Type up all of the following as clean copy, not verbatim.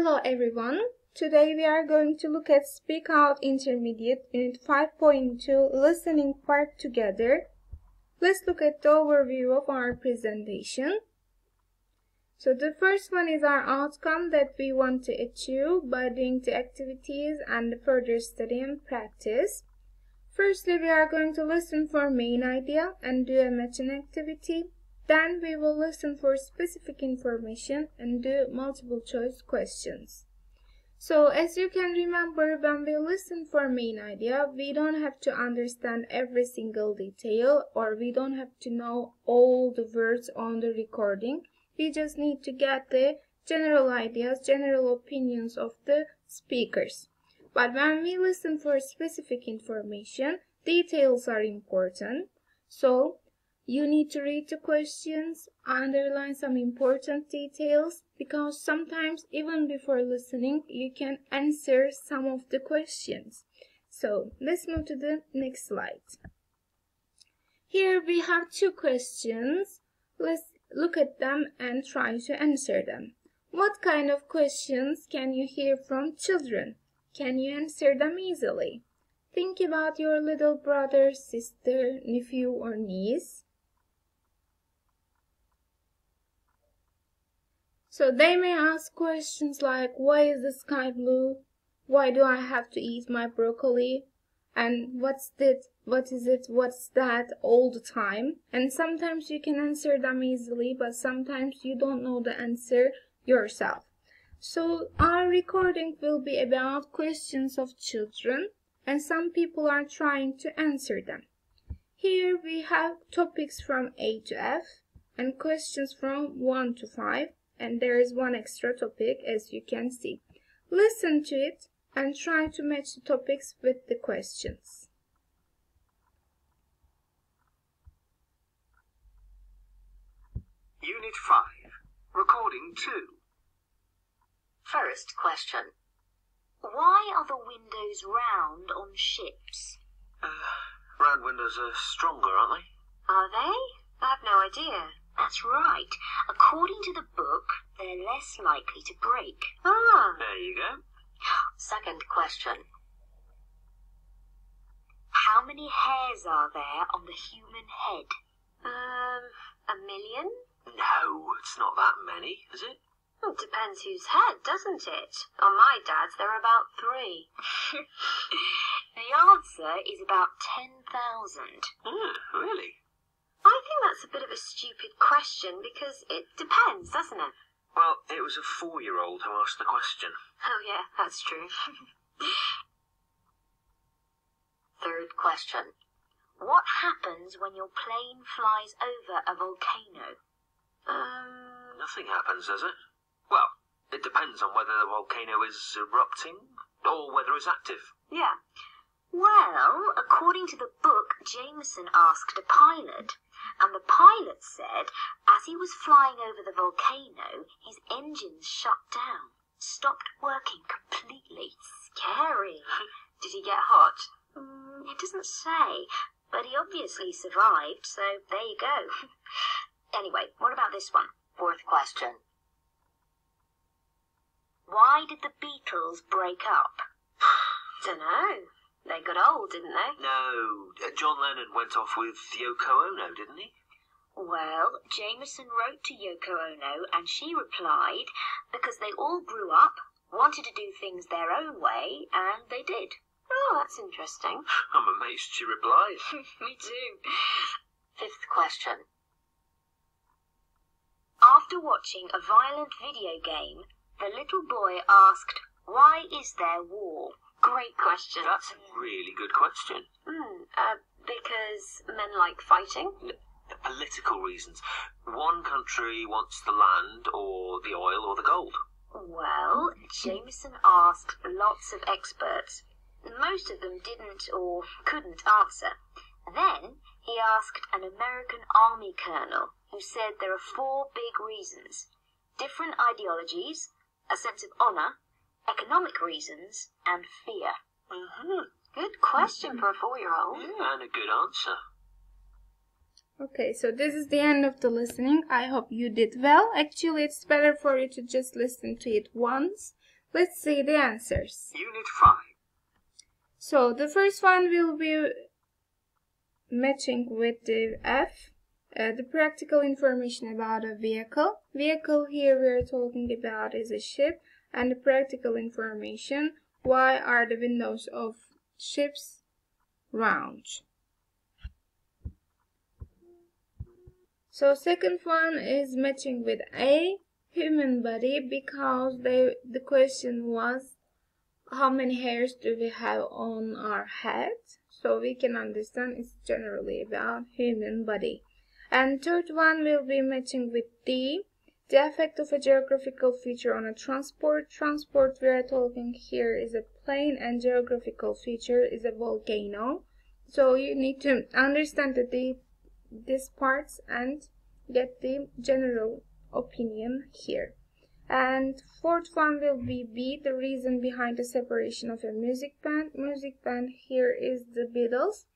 Hello everyone. Today we are going to look at Speak Out Intermediate Unit 5.2 Listening Part together. Let's look at the overview of our presentation. So the first one is our outcome that we want to achieve by doing the activities and the further study and practice. Firstly, we are going to listen for main idea and do a matching activity. Then we will listen for specific information and do multiple choice questions. So as you can remember, when we listen for main idea, we don't have to understand every single detail or we don't have to know all the words on the recording. We just need to get the general ideas, general opinions of the speakers. But when we listen for specific information, details are important. So you need to read the questions, underline some important details, because sometimes even before listening, you can answer some of the questions. So let's move to the next slide. Here we have two questions. Let's look at them and try to answer them. What kind of questions can you hear from children? Can you answer them easily? Think about your little brother, sister, nephew, or niece. So they may ask questions like, why is the sky blue? Why do I have to eat my broccoli? And what's that? What is it? What's that? All the time. And sometimes you can answer them easily, but sometimes you don't know the answer yourself. So our recording will be about questions of children, and some people are trying to answer them. Here we have topics from A to F and questions from 1 to 5. And there is one extra topic, as you can see. Listen to it and try to match the topics with the questions. Unit 5, Recording 2. First question. Why are the windows round on ships? Round windows are stronger, aren't they? Are they? I have no idea. That's right. According to the book, they're less likely to break. Ah. There you go. Second question. How many hairs are there on the human head? 1 million? No, it's not that many, is it? Well, it depends whose head, doesn't it? On my dad's, there are about 3. The answer is about 10,000. Really? I think that's a bit of a stupid question because it depends, doesn't it? Well, it was a 4-year-old who asked the question. Oh yeah, that's true. Third question. What happens when your plane flies over a volcano? Nothing happens, does it? Well, it depends on whether the volcano is erupting or whether it's active. Yeah. Well, according to the book, Jameson asked a pilot, and the pilot said as he was flying over the volcano, his engines shut down, stopped working completely. Scary. Did he get hot? It doesn't say, but he obviously survived, so there you go. Anyway, what about this one? Fourth question. Why did the Beatles break up? Dunno. They got old, didn't they? No, John Lennon went off with Yoko Ono, didn't he? Well, Jameson wrote to Yoko Ono and she replied because they all grew up, wanted to do things their own way, and they did. Oh, that's interesting. I'm amazed she replied. Me too. Fifth question. After watching a violent video game, the little boy asked, why is there war? Great question. That's a really good question. Because men like fighting? The political reasons. One country wants the land or the oil or the gold. Well, Jameson asked lots of experts. Most of them didn't or couldn't answer. Then he asked an American army colonel who said there are 4 big reasons. Different ideologies, a sense of honor, economic reasons, and fear. Good question for a 4-year-old. Yeah, and a good answer. Okay, so this is the end of the listening. I hope you did well. Actually, it's better for you to just listen to it once. Let's see the answers. Unit 5. So the first one will be matching with the F. The practical information about a vehicle. Vehicle here we are talking about is a ship. And the practical information, why are the windows of ships round? So second one is matching with A, human body, because the question was how many hairs do we have on our head? So we can understand it's generally about human body. And third one will be matching with D, the effect of a geographical feature on a transport. Transport we are talking here is a plane, and geographical feature is a volcano. So you need to understand these parts and get the general opinion here. And fourth one will be B, the reason behind the separation of a music band. Music band here is the Beatles.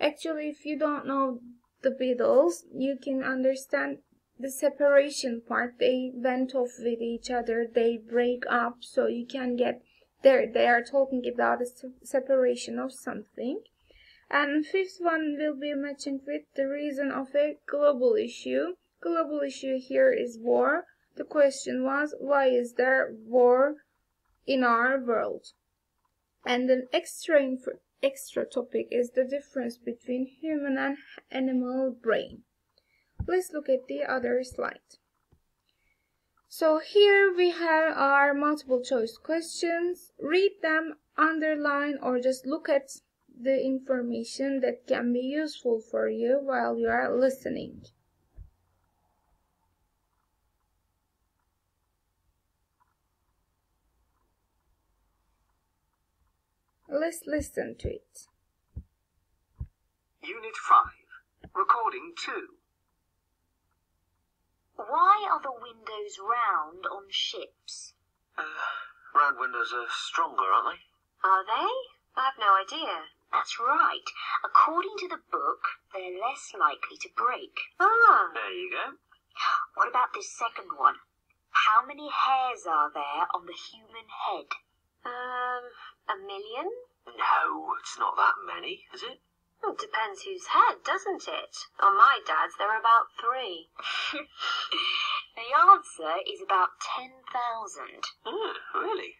Actually, if you don't know the Beatles, you can understand the separation part. They went off with each other, they break up, so you can get there. They are talking about the separation of something. And fifth one will be matching with the reason of a global issue. Global issue here is war. The question was, why is there war in our world? And an extra topic is the difference between human and animal brain. Let's look at the other slide. So here we have our multiple choice questions. Read them, underline, or just look at the information that can be useful for you while you are listening. Let's listen to it. Unit 5. Recording 2. Why are the windows round on ships? Round windows are stronger, aren't they? Are they? I have no idea. That's right. According to the book, they're less likely to break. Ah. There you go. What about this second one? How many hairs are there on the human head? 1 million? No, it's not that many, is it? Well, it depends whose head, doesn't it? On my dad's, there are about 3. The answer is about 10,000. Oh, really?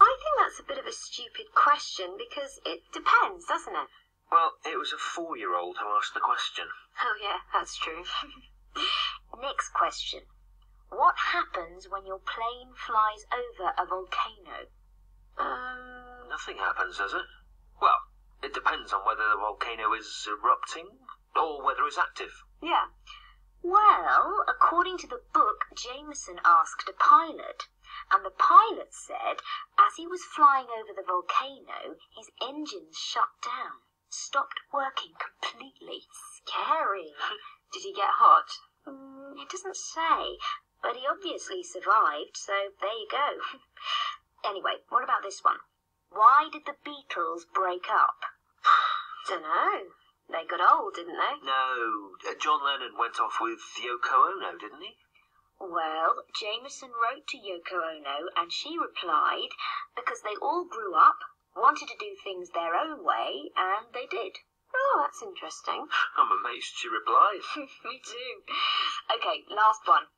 I think that's a bit of a stupid question because it depends, doesn't it? Well, it was a 4-year-old who asked the question. Oh, yeah, that's true. Next question. What happens when your plane flies over a volcano? Nothing happens, does it? Well, it depends on whether the volcano is erupting or whether it's active. Yeah. Well, according to the book, Jameson asked a pilot, and the pilot said as he was flying over the volcano, his engines shut down, stopped working completely. Scary. Did he get hot? It doesn't say, but he obviously survived, so there you go. Anyway, what about this one? Why did the Beatles break up? Dunno. They got old, didn't they? No, John Lennon went off with Yoko Ono, didn't he? Well, Jameson wrote to Yoko Ono and she replied because they all grew up, wanted to do things their own way, and they did. Oh, that's interesting. I'm amazed she replied. Me too. Okay, last one.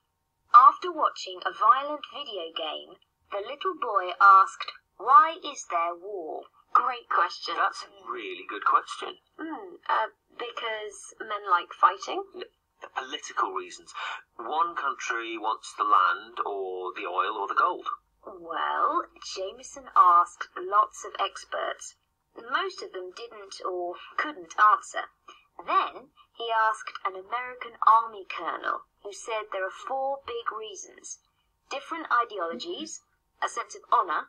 After watching a violent video game, the little boy asked, why is there war? Great question. That's a really good question. Because men like fighting? The political reasons. One country wants the land or the oil or the gold. Well, Jameson asked lots of experts. Most of them didn't or couldn't answer. Then he asked an American army colonel who said there are 4 big reasons. Different ideologies, a sense of honor,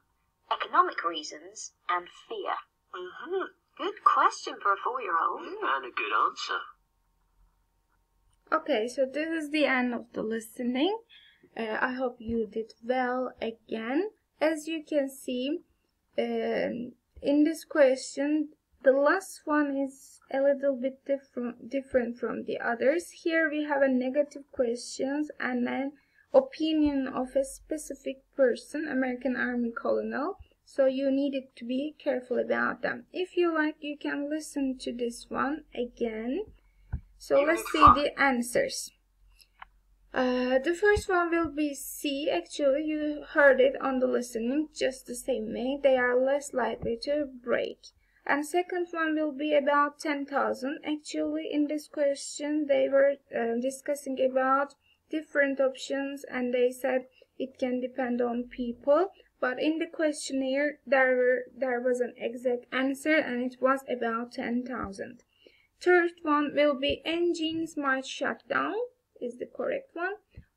economic reasons, and fear. Good question for a 4-year-old. And a good answer. Okay, so this is the end of the listening. I hope you did well again. As you can see, in this question, The last one is a little bit different from the others. Here we have a negative questions and an opinion of a specific person, American Army colonel. So you needed to be careful about them. If you like, you can listen to this one again. So let's see the answers. The first one will be C. Actually, you heard it on the listening just the same way. They are less likely to break. And second one will be about 10,000. Actually, in this question, they were discussing about different options, and they said it can depend on people. But in the questionnaire, there was an exact answer, and it was about 10,000. Third one will be engines might shut down, is the correct one.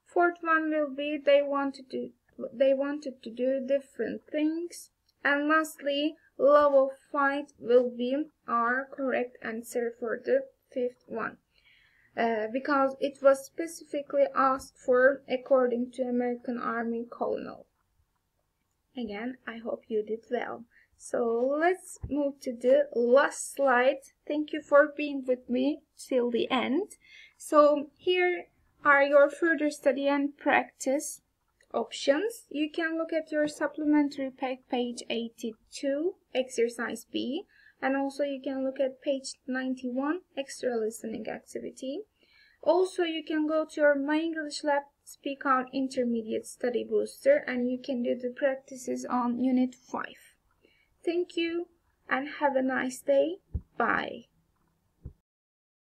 Fourth one will be they wanted to do different things. And lastly, love of fight will be our correct answer for the fifth one. Because it was specifically asked for according to American Army colonel. Again, I hope you did well. So let's move to the last slide. Thank you for being with me till the end. So here are your further study and practice options. You can look at your supplementary pack, page 82, exercise B, and also you can look at page 91, extra listening activity. Also, you can go to your My English Lab Speak Out Intermediate Study Booster, and you can do the practices on Unit 5. Thank you and have a nice day. Bye.